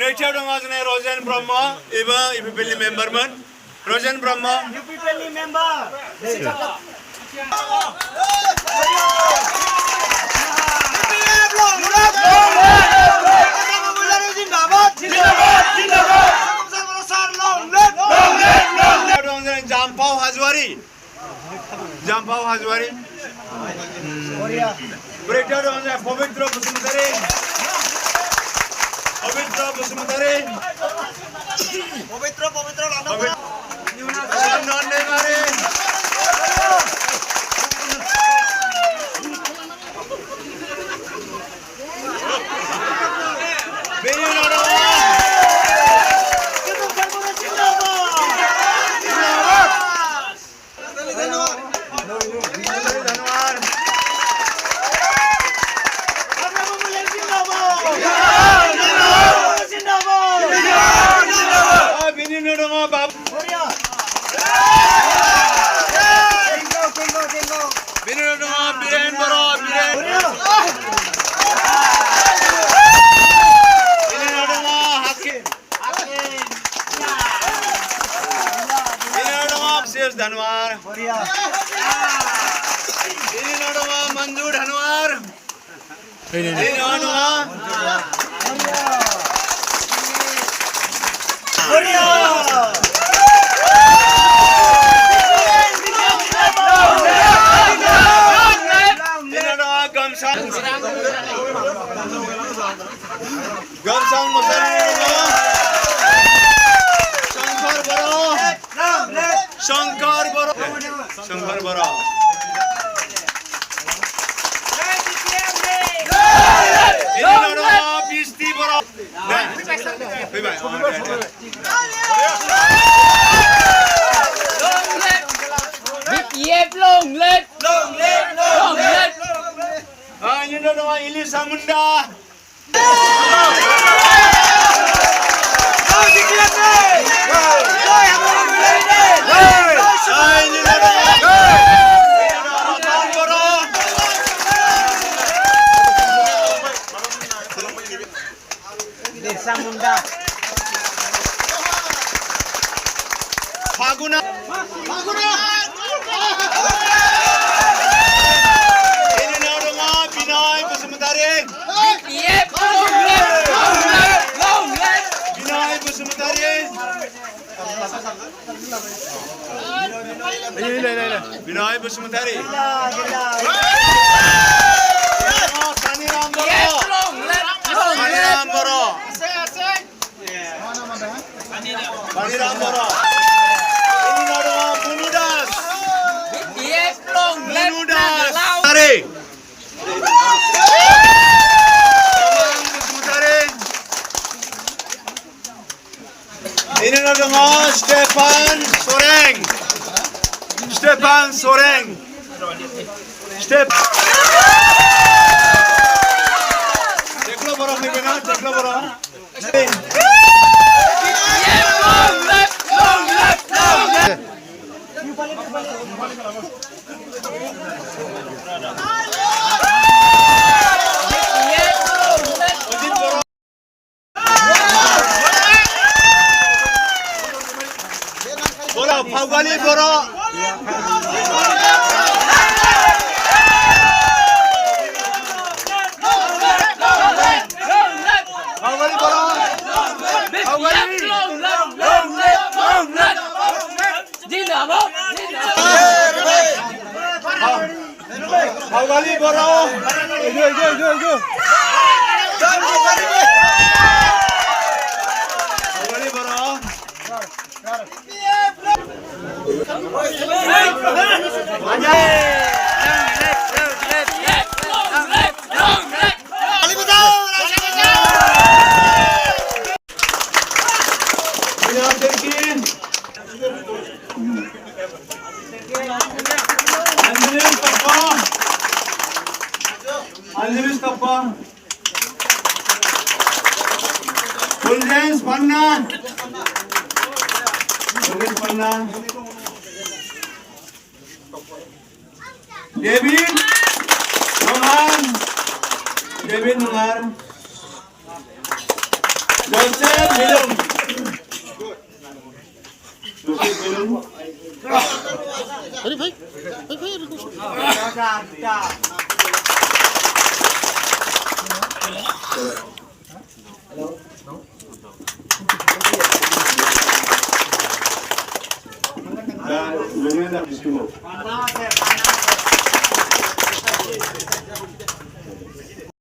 नैथियाव दङ जोंना रजेन ब्रह्म एबा इउपिपिएलनि मेम्बारमोन रजेन ब्रह्म इउपिपिएलनि मेम्बार जाम्फाव हाजवारी ब्रेकडाउन दङ जोंना पबित्र बसुमतारी धनवार मंजूर धनवार गमसांग शंकर बरो बिस्ती बरो इलिसा मुंडा फागुना बिनाय बसुमतारी बिनाय बसुमतारी कानीराम बरो मुनुदास ini nama Stefan Soreng Deklo boro ni bena deklo boro Pawgali boro Pawgali boro Angelis Kappa Fulgence Panna Ruben Parna, David Nohan, David Nohar, Joseph Milum, Joseph Milum, अरे भाई भाई भाई रुको dan Liliana Biskulo.